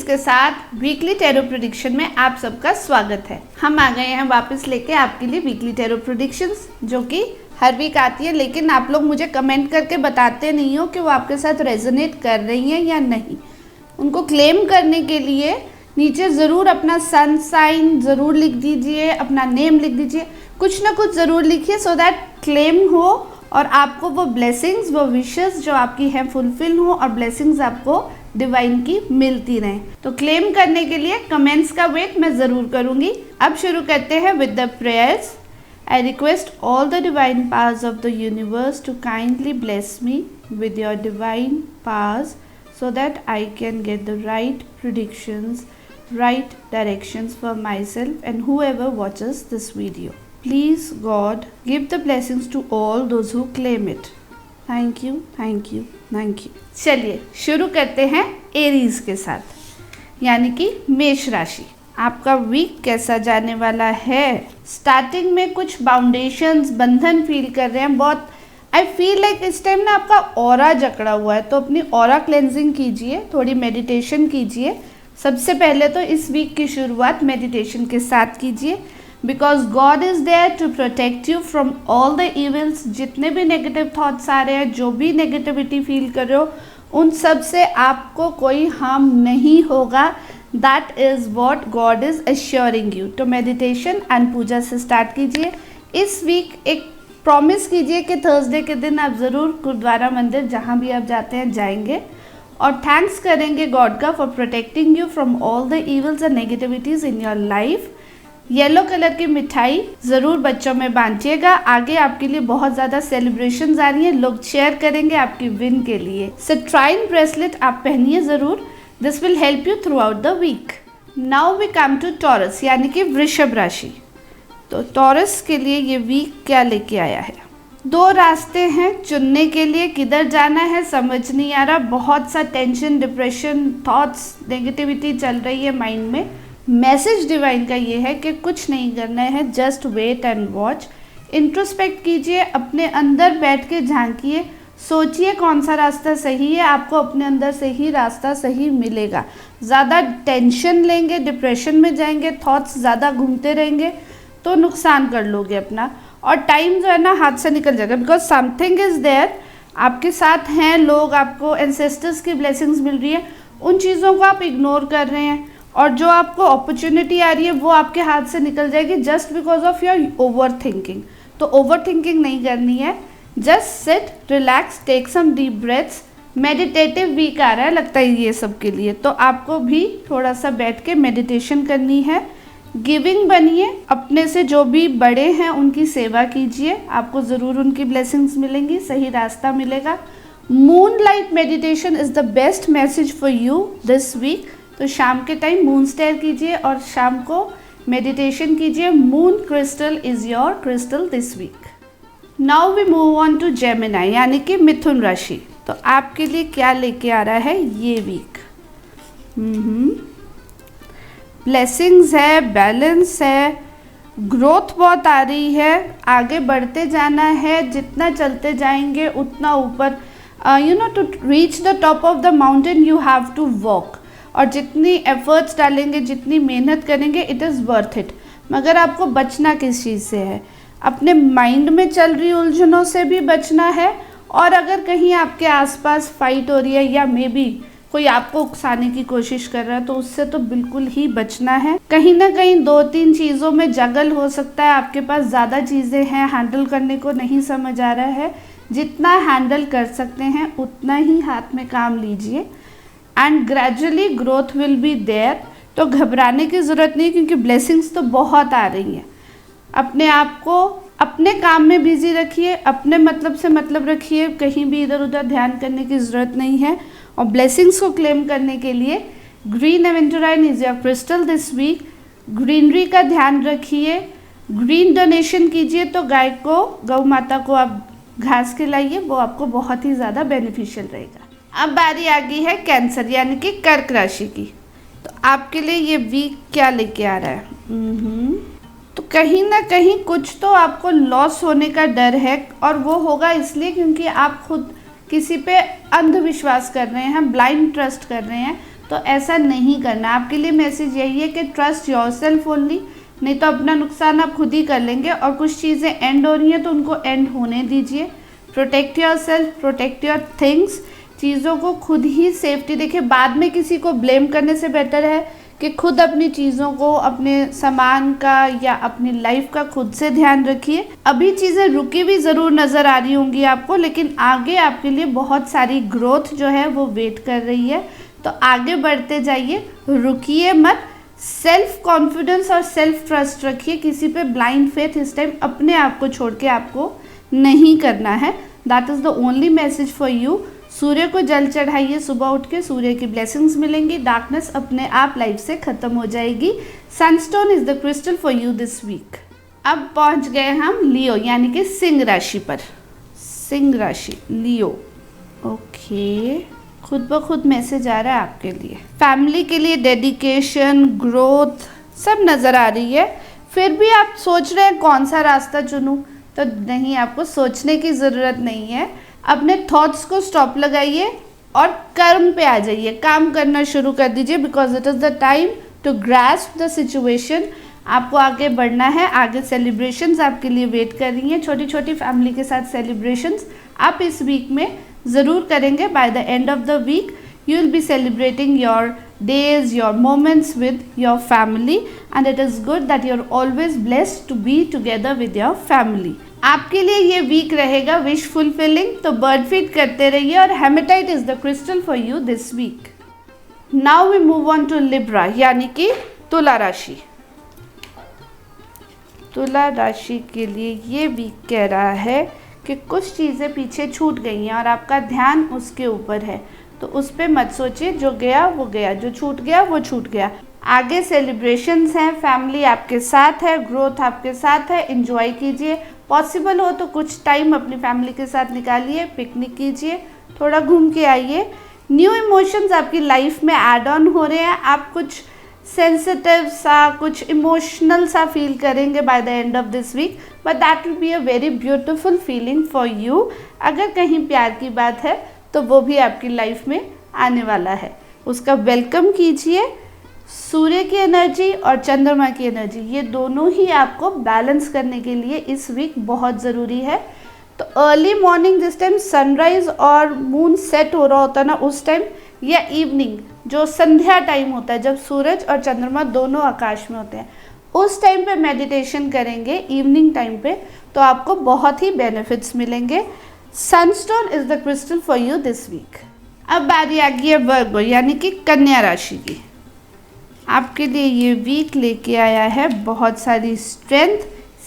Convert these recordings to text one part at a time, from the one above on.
के साथ weekly tarot prediction में आप सबका स्वागत है। हम आ गए हैं वापस लेके आपके लिए वीकली टैरो प्रेडिक्शंस, जो कि हर वीक आती है, लेकिन आप लोग मुझे कमेंट करके बताते नहीं हो कि वो आपके साथ रेजोनेट कर रही हैं या नहीं। उनको क्लेम करने के लिए नीचे ज़रूर अपना सन साइन ज़रूर लिख दीजिए, अपना नेम लिख दीजिए, कुछ ना कुछ ज़रूर लिखिए सो दैट क्लेम हो और आपको वो ब्लेसिंग्स, वो विशेस जो आपकी हैं फुलफिल हो और ब्लेसिंग्स आपको डिवाइन की मिलती रहे। तो क्लेम करने के लिए कमेंट्स का वेट मैं ज़रूर करूँगी। अब शुरू करते हैं with the prayers. I request all the divine powers of the universe to kindly bless me with your divine powers so that I can get the right predictions, right directions for myself and whoever watches this video. Please God, give the blessings to all those who claim it. Thank you, thank you, thank you. चलिए शुरू करते हैं Aries के साथ, यानी कि मेष राशि। आपका वीक कैसा जाने वाला है? स्टार्टिंग में कुछ बाउंडेशंस, बंधन फील कर रहे हैं बहुत। आई फील लाइक इस टाइम ना आपका ऑरा जकड़ा हुआ है, तो अपनी ऑरा क्लेंजिंग कीजिए, थोड़ी मेडिटेशन कीजिए। सबसे पहले तो इस वीक की शुरुआत मेडिटेशन के साथ कीजिए, because God is there to protect you from all the evils. जितने भी नेगेटिव थॉट्स आ रहे हैं, जो भी नेगेटिविटी फील कर रहे हो, उन सब से आपको कोई हार्म नहीं होगा। That is what God is assuring you. तो मेडिटेशन एंड पूजा से स्टार्ट कीजिए। इस वीक एक प्रॉमिस कीजिए कि थर्सडे के दिन आप ज़रूर गुरुद्वारा मंदिर, जहाँ भी आप जाते हैं, जाएंगे और थैंक्स करेंगे गॉड का for protecting you from all the evils and negativities in your life. Yellow colour की मिठाई ज़रूर बच्चों में बांटिएगा। आगे आपके लिए बहुत ज़्यादा सेलिब्रेशंस आ रही हैं, लोग शेयर करेंगे आपकी विन के लिए। सिट्राइन ब्रेसलेट आप पहनिए ज़रूर। This will help you throughout the week. Now we come to Taurus, यानी कि वृषभ राशि। तो टॉरस के लिए ये वीक क्या लेके आया है? दो रास्ते हैं चुनने के लिए, किधर जाना है समझ नहीं आ रहा। बहुत सा टेंशन, डिप्रेशन, थॉट्स, नेगेटिविटी चल रही है माइंड में। मैसेज डिवाइन का ये है कि कुछ नहीं करना है, just wait and watch. Introspect कीजिए, अपने अंदर बैठ के झांकिए, सोचिए कौन सा रास्ता सही है। आपको अपने अंदर से ही रास्ता सही मिलेगा। ज़्यादा टेंशन लेंगे, डिप्रेशन में जाएंगे, थॉट्स ज़्यादा घूमते रहेंगे तो नुकसान कर लोगे अपना, और टाइम जो है ना हाथ से निकल जाएगा। बिकॉज समथिंग इज़ देयर, आपके साथ हैं लोग, आपको एंसेस्टर्स की ब्लेसिंग्स मिल रही है, उन चीज़ों को आप इग्नोर कर रहे हैं और जो आपको अपॉर्चुनिटी आ रही है वो आपके हाथ से निकल जाएगी just because of your overthinking. तो ओवर थिंकिंग नहीं करनी है, just sit, relax, take some deep breaths. Meditative week आ रहा है लगता है ये सब के लिए, तो आपको भी थोड़ा सा बैठ के मेडिटेशन करनी है। गिविंग बनिए, अपने से जो भी बड़े हैं उनकी सेवा कीजिए, आपको ज़रूर उनकी ब्लेसिंग्स मिलेंगी, सही रास्ता मिलेगा। Moonlight meditation is the best message for you this week. तो शाम के टाइम मून स्टेयर कीजिए और शाम को मेडिटेशन कीजिए। Moon crystal is your crystal this week. Now we move on to Gemini, यानी कि मिथुन राशि। तो आपके लिए क्या लेके आ रहा है ये वीक? ब्लेसिंग्स है, बैलेंस है, ग्रोथ बहुत आ रही है, आगे बढ़ते जाना है। जितना चलते जाएंगे उतना ऊपर, to reach the top of the mountain you have to walk. और जितनी एफर्ट्स डालेंगे, जितनी मेहनत करेंगे, इट इज़ वर्थ इट। मगर आपको बचना किस चीज़ से है? अपने माइंड में चल रही उलझनों से भी बचना है, और अगर कहीं आपके आसपास फाइट हो रही है या मे बी कोई आपको उकसाने की कोशिश कर रहा है, तो उससे तो बिल्कुल ही बचना है। कहीं ना कहीं दो तीन चीज़ों में जगल हो सकता है, आपके पास ज़्यादा चीज़ें हैं, हैंडल करने को नहीं समझ आ रहा है। जितना हैंडल कर सकते हैं उतना ही हाथ में काम लीजिए and gradually growth will be there. तो घबराने की ज़रूरत नहीं, क्योंकि ब्लेसिंग्स तो बहुत आ रही हैं। अपने आप को अपने काम में बिजी रखिए, अपने मतलब से मतलब रखिए, कहीं भी इधर उधर ध्यान करने की ज़रूरत नहीं है। और ब्लेसिंग्स को क्लेम करने के लिए green aventurine is your crystal this week. Greenery का ध्यान रखिए, ग्रीन डोनेशन कीजिए, तो गाय को, गौ माता को आप घास खिलाइए, वो आपको बहुत ही ज़्यादा बेनिफिशियल रहेगा। अब बारी आ गई है कैंसर, यानी कि कर्क राशि की। तो आपके लिए ये वीक क्या लेके आ रहा है? तो कहीं ना कहीं कुछ तो आपको लॉस होने का डर है, और वो होगा इसलिए क्योंकि आप खुद किसी पे अंधविश्वास कर रहे हैं, ब्लाइंड ट्रस्ट कर रहे हैं। तो ऐसा नहीं करना। आपके लिए मैसेज यही है कि ट्रस्ट योरसेल्फ ओनली, नहीं तो अपना नुकसान आप खुद ही कर लेंगे। और कुछ चीज़ें एंड हो रही हैं तो उनको एंड होने दीजिए। Protect yourself, protect your things, चीज़ों को खुद ही सेफ्टी। देखिए, बाद में किसी को ब्लेम करने से बेटर है कि खुद अपनी चीज़ों को, अपने सामान का या अपनी लाइफ का खुद से ध्यान रखिए। अभी चीज़ें रुकी भी ज़रूर नज़र आ रही होंगी आपको, लेकिन आगे आपके लिए बहुत सारी ग्रोथ जो है वो वेट कर रही है। तो आगे बढ़ते जाइए, रुकिए मत। सेल्फ कॉन्फिडेंस और सेल्फ ट्रस्ट रखिए। किसी पे ब्लाइंड फेथ इस टाइम अपने आप को छोड़ के आपको नहीं करना है। That is the only message for you. सूर्य को जल चढ़ाइए सुबह उठ के, सूर्य की ब्लेसिंग्स मिलेंगी, डार्कनेस अपने आप लाइफ से ख़त्म हो जाएगी। Sunstone is the crystal for you this week. अब पहुंच गए हम लियो यानी कि सिंह राशि पर। सिंह राशि, लियो। ओके, खुद ब खुद मैसेज आ रहा है आपके लिए। फैमिली के लिए डेडिकेशन, ग्रोथ सब नज़र आ रही है। फिर भी आप सोच रहे हैं कौन सा रास्ता चुनूं, तो नहीं, आपको सोचने की ज़रूरत नहीं है। अपने थॉट्स को स्टॉप लगाइए और कर्म पे आ जाइए, काम करना शुरू कर दीजिए। Because it is the time to grasp the situation. आपको आगे बढ़ना है। आगे सेलिब्रेशंस आपके लिए वेट कर रही हैं, छोटी छोटी फैमिली के साथ सेलिब्रेशंस आप इस वीक में ज़रूर करेंगे। By the end of the week you will be celebrating your days, your moments with your family, and it is good that you are always blessed to be together with your family. आपके लिए ये week रहेगा wish fulfilling, तो bird feed करते रहिए। और haematite is the crystal for you this week. Now we move on to Libra यानी कि तुला राशि। तुला राशि के लिए ये वीक कह रहा है कि कुछ चीज़ें पीछे छूट गई हैं और आपका ध्यान उसके ऊपर है, तो उस पर मत सोचिए। जो गया वो गया, जो छूट गया वो छूट गया। आगे सेलिब्रेशंस हैं, फैमिली आपके साथ है, ग्रोथ आपके साथ है। एंजॉय कीजिए, पॉसिबल हो तो कुछ टाइम अपनी फैमिली के साथ निकालिए, पिकनिक कीजिए, थोड़ा घूम के आइए। न्यू इमोशंस आपकी लाइफ में ऐड ऑन हो रहे हैं। आप कुछ सेंसिटिव सा, कुछ इमोशनल सा फील करेंगे by the end of this week, but that will be a very beautiful feeling for you. अगर कहीं प्यार की बात है तो वो भी आपकी लाइफ में आने वाला है, उसका वेलकम कीजिए। सूर्य की एनर्जी और चंद्रमा की एनर्जी, ये दोनों ही आपको बैलेंस करने के लिए इस वीक बहुत ज़रूरी है। तो अर्ली मॉर्निंग जिस टाइम सनराइज और मून सेट हो रहा होता है ना, उस टाइम, या इवनिंग जो संध्या टाइम होता है जब सूरज और चंद्रमा दोनों आकाश में होते हैं, उस टाइम पे मेडिटेशन करेंगे इवनिंग टाइम पे, तो आपको बहुत ही बेनिफिट्स मिलेंगे। Sunstone is the crystal for you this week. अब बारी आ गई है वर्गो यानी कि कन्या राशि की। आपके लिए ये वीक लेके आया है बहुत सारी स्ट्रेंथ,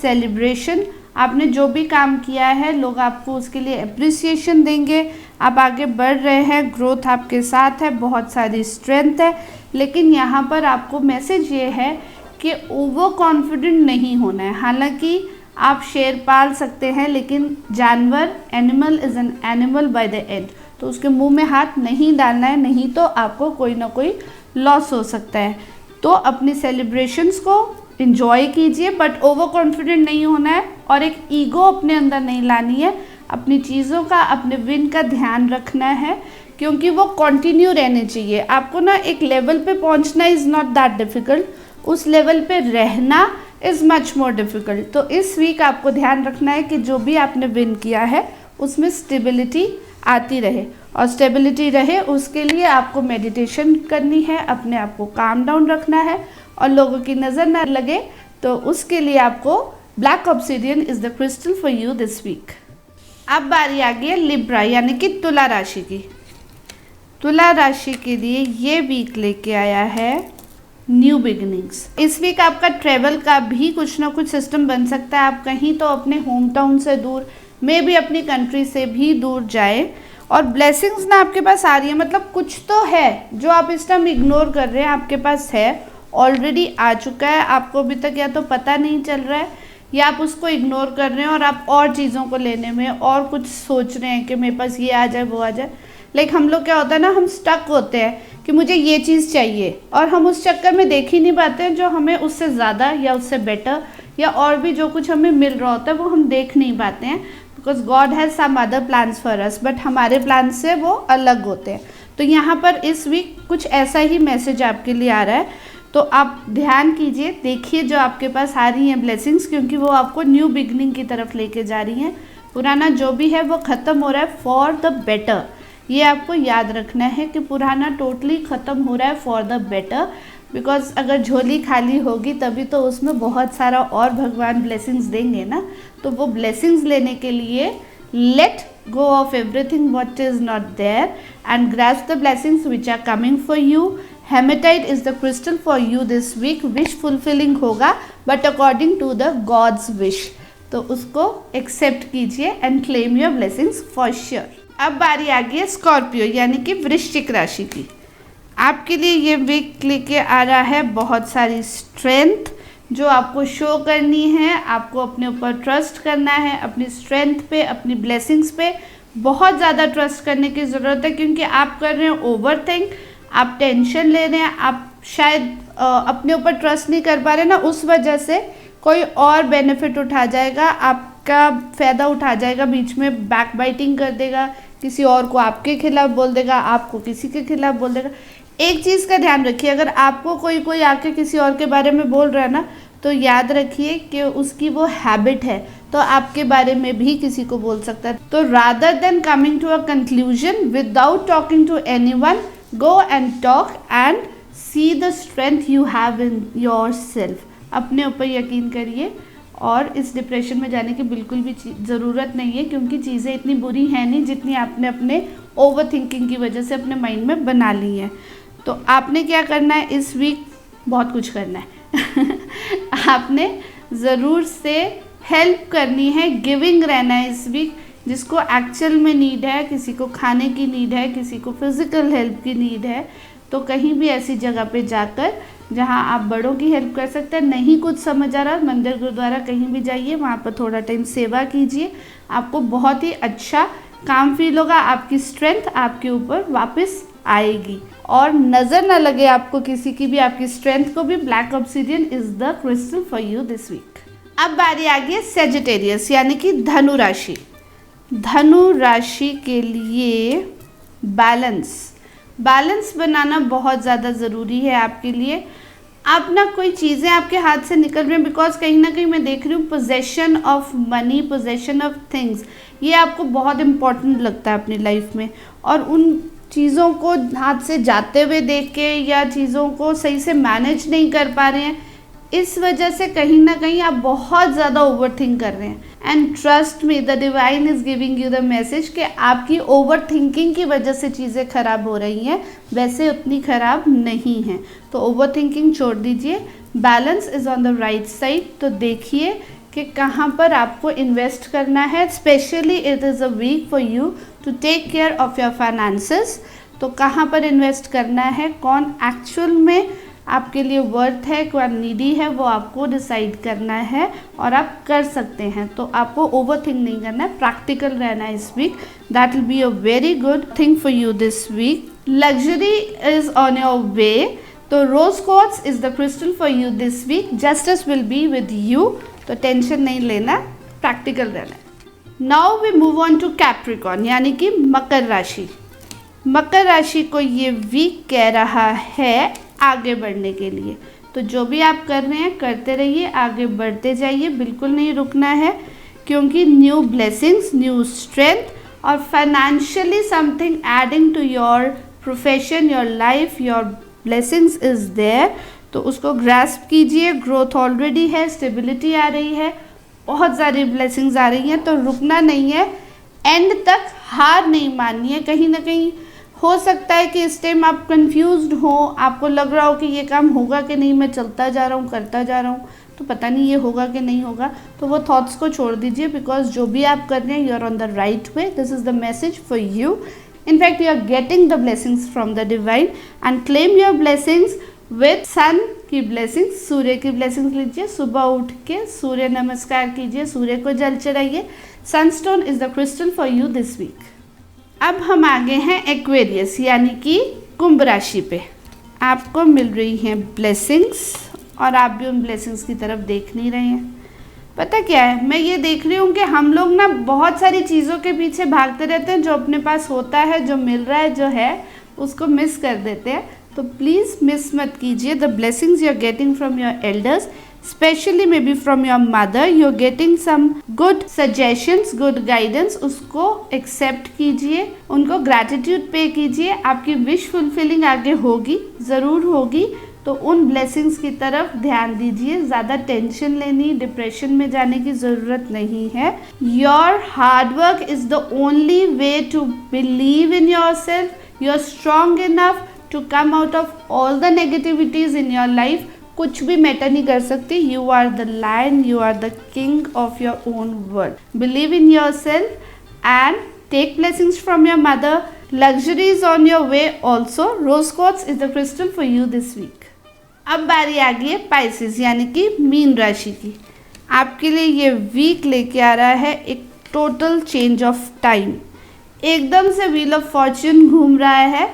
सेलिब्रेशन। आपने जो भी काम किया है लोग आपको उसके लिए अप्रिसिएशन देंगे। आप आगे बढ़ रहे हैं, ग्रोथ आपके साथ है, बहुत सारी स्ट्रेंथ है। लेकिन यहाँ पर आपको मैसेज ये है कि ओवर कॉन्फिडेंट नहीं होना है। हालांकि आप शेर पाल सकते हैं, लेकिन जानवर, animal is an animal bye the and, तो उसके मुंह में हाथ नहीं डालना है, नहीं तो आपको कोई ना कोई लॉस हो सकता है। तो अपनी सेलिब्रेशंस को एंजॉय कीजिए, बट ओवर कॉन्फिडेंट नहीं होना है और एक ईगो अपने अंदर नहीं लानी है। अपनी चीज़ों का, अपने विन का ध्यान रखना है, क्योंकि वो कंटिन्यू रहने चाहिए। आपको ना एक लेवल पे पहुंचना इज़ नॉट दैट डिफ़िकल्ट, उस लेवल पे रहना इज़ मच मोर डिफ़िकल्ट। तो इस वीक आपको ध्यान रखना है कि जो भी आपने विन किया है उसमें स्टेबिलिटी आती रहे, और स्टेबिलिटी रहे उसके लिए आपको मेडिटेशन करनी है, अपने आप को काम डाउन रखना है और लोगों की नज़र ना लगे, तो उसके लिए आपको black obsidian is the crystal for you this week. अब बारी आ गई है लिब्रा यानी कि तुला राशि की। तुला राशि के लिए ये वीक लेके आया है न्यू बिगिनिंग्स। इस वीक आपका ट्रेवल का भी कुछ ना कुछ सिस्टम बन सकता है। आप कहीं तो अपने होम टाउन से दूर, मे भी अपनी कंट्री से भी दूर जाए, और ब्लेसिंग्स ना आपके पास आ रही है। मतलब कुछ तो है जो आप इस टाइम इग्नोर कर रहे हैं, आपके पास है, ऑलरेडी आ चुका है, आपको अभी तक या तो पता नहीं चल रहा है या आप उसको इग्नोर कर रहे हैं और आप और चीज़ों को लेने में और कुछ सोच रहे हैं कि मेरे पास ये आ जाए वो आ जाए। लाइक हम लोग क्या होता है ना, हम स्टक होते हैं कि मुझे ये चीज़ चाहिए, और हम उस चक्कर में देख ही नहीं पाते हैं जो हमें उससे ज़्यादा या उससे बेटर या और भी जो कुछ हमें मिल रहा होता है वो हम देख नहीं पाते हैं, because God has some other plans for us, but हमारे प्लान से वो अलग होते हैं। तो यहाँ पर इस वीक कुछ ऐसा ही मैसेज आपके लिए आ रहा है। तो आप ध्यान कीजिए, देखिए जो आपके पास आ रही हैं ब्लेसिंग्स, क्योंकि वो आपको न्यू बिगनिंग की तरफ लेके जा रही हैं। पुराना जो भी है वो ख़त्म हो रहा है फॉर द बेटर। ये आपको याद रखना है कि पुराना टोटली ख़त्म हो रहा है फॉर द बेटर। बिकॉज अगर झोली खाली होगी तभी तो उसमें बहुत सारा और भगवान ब्लेसिंग्स देंगे ना। तो वो ब्लेसिंग्स लेने के लिए let go of everything what is not there and grasp the blessings which are coming for you. Hematite is the crystal for you this week. Wish fulfilling होगा but according to the god's wish. तो उसको accept कीजिए and claim your blessings for sure. अब बारी आ गई है Scorpio यानी कि वृश्चिक राशि की। आपके लिए ये वीक लेके आ रहा है बहुत सारी स्ट्रेंथ जो आपको शो करनी है। आपको अपने ऊपर ट्रस्ट करना है, अपनी स्ट्रेंथ पे, अपनी ब्लेसिंग्स पे बहुत ज़्यादा ट्रस्ट करने की ज़रूरत है, क्योंकि आप कर रहे हैं ओवरथिंक, आप टेंशन ले रहे हैं, आप शायद अपने ऊपर ट्रस्ट नहीं कर पा रहे ना, उस वजह से कोई और बेनिफिट उठा जाएगा, आपका फ़ायदा उठा जाएगा, बीच में बैक बाइटिंग कर देगा, किसी और को आपके खिलाफ बोल देगा, आपको किसी के खिलाफ बोल देगा। एक चीज़ का ध्यान रखिए, अगर आपको कोई आके किसी और के बारे में बोल रहा है ना, तो याद रखिए कि उसकी वो हैबिट है, तो आपके बारे में भी किसी को बोल सकता है। तो rather than coming to a conclusion without talking to anyone, go and talk and see the strength you have in yourself. अपने ऊपर यकीन करिए और इस डिप्रेशन में जाने की बिल्कुल भी ज़रूरत नहीं है, क्योंकि चीज़ें इतनी बुरी हैं नहीं जितनी आपने अपने ओवर थिंकिंग की वजह से अपने माइंड में बना ली हैं। तो आपने क्या करना है इस वीक, बहुत कुछ करना है आपने ज़रूर से हेल्प करनी है, गिविंग रहना है इस वीक। जिसको एक्चुअल में नीड है, किसी को खाने की नीड है, किसी को फिज़िकल हेल्प की नीड है, तो कहीं भी ऐसी जगह पे जाकर जहाँ आप बड़ों की हेल्प कर सकते हैं। नहीं कुछ समझ आ रहा, मंदिर गुरुद्वारा कहीं भी जाइए, वहाँ पर थोड़ा टाइम सेवा कीजिए, आपको बहुत ही अच्छा काम फील होगा, आपकी स्ट्रेंथ आपके ऊपर वापस आएगी और नज़र ना लगे आपको किसी की भी, आपकी स्ट्रेंथ को भी। Black obsidian is the crystal for you this week. अब बारी आ गई है सेजिटेरियस यानी कि धनु राशि। धनु राशि के लिए बैलेंस बनाना बहुत ज़्यादा ज़रूरी है आपके लिए। आप ना कोई चीज़ें आपके हाथ से निकल रही हैं, बिकॉज कहीं ना कहीं मैं देख रही हूँ possession of money, possession of things, ये आपको बहुत इम्पॉर्टेंट लगता है अपनी लाइफ में, और उन चीज़ों को हाथ से जाते हुए देख के या चीज़ों को सही से मैनेज नहीं कर पा रहे हैं, इस वजह से कहीं ना कहीं आप बहुत ज़्यादा ओवरथिंक कर रहे हैं। And trust me, the divine is giving you the message कि आपकी ओवरथिंकिंग की वजह से चीज़ें खराब हो रही हैं, वैसे उतनी खराब नहीं हैं। तो ओवरथिंकिंग छोड़ दीजिए, balance is on the right side. तो देखिए कि कहाँ पर आपको इन्वेस्ट करना है। Specially it is a week for you to take care of your finances. तो कहाँ पर इन्वेस्ट करना है, कौन एक्चुअल में आपके लिए वर्थ है, कौन नीडी है, वो आपको डिसाइड करना है और आप कर सकते हैं। तो आपको ओवरथिंक नहीं करना है, प्रैक्टिकल रहना है इस week. That will be a very good thing for you this week. Luxury is on your way, तो rose quartz is the crystal for you this week. Justice will be with you, तो tension नहीं लेना, practical रहना है। Now we move on to Capricorn यानी कि मकर राशि। मकर राशि को ये वीक कह रहा है आगे बढ़ने के लिए। तो जो भी आप कर रहे हैं करते रहिए, आगे बढ़ते जाइए, बिल्कुल नहीं रुकना है, क्योंकि न्यू ब्लेसिंग्स, न्यू स्ट्रेंथ और financially something adding to your profession, your life, your blessings is there. तो उसको ग्रास्प कीजिए। ग्रोथ ऑलरेडी है, स्टेबिलिटी आ रही है, बहुत सारी ब्लेसिंग्स आ रही हैं, तो रुकना नहीं है, एंड तक हार नहीं माननी है। कहीं ना कहीं हो सकता है कि इस टाइम आप कंफ्यूज्ड हो, आपको लग रहा हो कि ये काम होगा कि नहीं, मैं चलता जा रहा हूँ, करता जा रहा हूँ, तो पता नहीं ये होगा कि नहीं होगा। तो वो थॉट्स को छोड़ दीजिए, बिकॉज जो भी आप कर रहे हैं you are on the right way. This is the message for you. In fact, you are getting the blessings from the divine and claim your blessings with sun की blessings, सूर्य की blessings लीजिए। सुबह उठ के सूर्य नमस्कार कीजिए, सूर्य को जल चढ़ाइए। Sunstone is the crystal for you this week. अब हम आगे हैं एक्वेरियस यानी कि कुंभ राशि पे। आपको मिल रही हैं ब्लेसिंग्स और आप भी उन ब्लेसिंग्स की तरफ देख नहीं रहे हैं। पता क्या है, मैं ये देख रही हूँ कि हम लोग ना बहुत सारी चीज़ों के पीछे भागते रहते हैं। जो अपने पास होता है, जो मिल रहा है, जो है, उसको मिस कर देते हैं, तो प्लीज़ मिस मत कीजिए। The blessings you are getting from your elders, specially may be from your mother, you are getting some good suggestions, good guidance, उसको एक्सेप्ट कीजिए, उनको ग्रैटिट्यूड पे कीजिए। आपकी विश फुलफिलिंग आगे होगी, ज़रूर होगी, तो उन ब्लेसिंग्स की तरफ ध्यान दीजिए। ज़्यादा टेंशन लेनी, डिप्रेशन में जाने की ज़रूरत नहीं है। Your hard work is the only way to believe in yourself. You are strong enough to come out of all the negativities in your life. कुछ भी मैटर नहीं कर सकती। You are the lion, you are the king of your own world. Believe in yourself and take blessings from your mother. Luxury is on your way also. Rose quartz is the crystal for you this week. अब बारी आ गई है Pisces यानी कि mean राशि की। आपके लिए ये वीक लेके आ रहा है एक टोटल चेंज ऑफ टाइम। एकदम से व्हील ऑफ फॉर्च्यून घूम रहा है,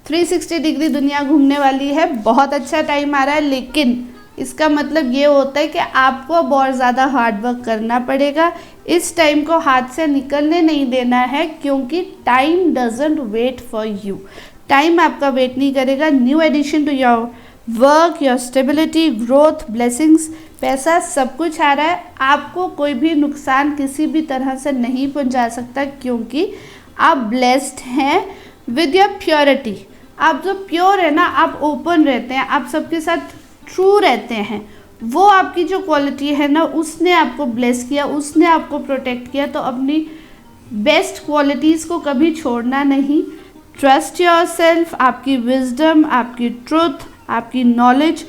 360 डिग्री दुनिया घूमने वाली है। बहुत अच्छा टाइम आ रहा है, लेकिन इसका मतलब ये होता है कि आपको अब और ज़्यादा हार्ड वर्क करना पड़ेगा। इस टाइम को हाथ से निकलने नहीं देना है, क्योंकि time doesn't wait for you. Time आपका वेट नहीं करेगा। New addition to your work, your stability, growth, blessings, पैसा, सब कुछ आ रहा है। आपको कोई भी नुकसान किसी भी तरह से नहीं पहुंचा सकता, क्योंकि आप ब्लेस्ड हैं विद योर प्योरिटी। आप जो प्योर है ना, आप ओपन रहते हैं, आप सबके साथ ट्रू रहते हैं। वो आपकी जो क्वालिटी है ना, उसने आपको ब्लेस किया, उसने आपको प्रोटेक्ट किया। तो अपनी बेस्ट क्वालिटीज़ को कभी छोड़ना नहीं। ट्रस्ट योर सेल्फ, आपकी विजडम, आपकी ट्रुथ, आपकी नॉलेज,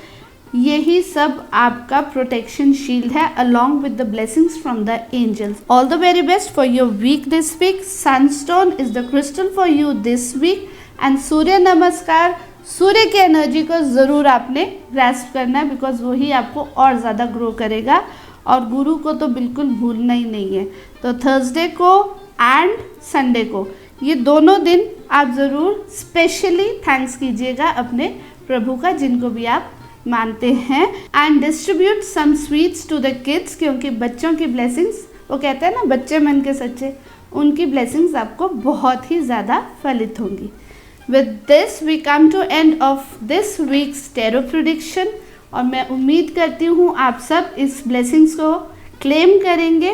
यही सब आपका प्रोटेक्शन शील्ड है, along with the blessings from the angels. All the very best for your week this week. Sunstone is the crystal for you this week. And Surya Namaskar, सूर्य की energy को ज़रूर आपने ग्रैस्प करना है, बिकॉज वही आपको और ज़्यादा ग्रो करेगा। और गुरु को तो बिल्कुल भूलना ही नहीं है। तो थर्सडे को एंड संडे को, ये दोनों दिन आप ज़रूर स्पेशली थैंक्स कीजिएगा अपने प्रभु का, जिनको भी आप मानते हैं। And distribute some sweets to the kids, क्योंकि बच्चों की ब्लेसिंग्स, वो कहते हैं ना बच्चे मन के सच्चे, उनकी ब्लेसिंग्स आपको बहुत ही ज़्यादा फलित होंगी। With this we come to end of this week's tarot prediction, और मैं उम्मीद करती हूँ आप सब इस ब्लेसिंग्स को क्लेम करेंगे।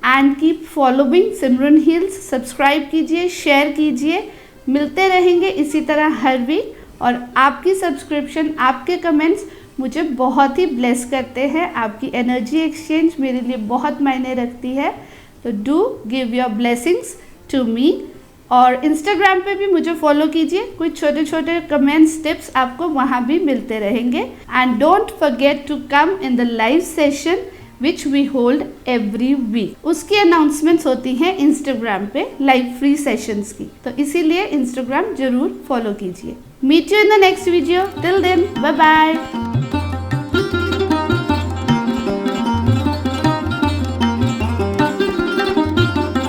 And keep following Simran heels. Subscribe कीजिए, शेयर कीजिए। मिलते रहेंगे इसी तरह हर वीक, और आपकी सब्सक्रिप्शन, आपके कमेंट्स मुझे बहुत ही ब्लेस करते हैं। आपकी एनर्जी एक्सचेंज मेरे लिए बहुत मायने रखती है। तो do give your blessings to me. और इंस्टाग्राम पे भी मुझे फॉलो कीजिए, कुछ छोटे छोटे कमेंट्स, टिप्स आपको वहाँ भी मिलते रहेंगे। And don't forget to come in the live session which we hold every week. उसकी अनाउंसमेंट्स होती हैं इंस्टाग्राम पे लाइव फ्री सेशंस की, तो इसीलिए इंस्टाग्राम जरूर फॉलो कीजिए। Meet you in the next video. Till then, bye bye.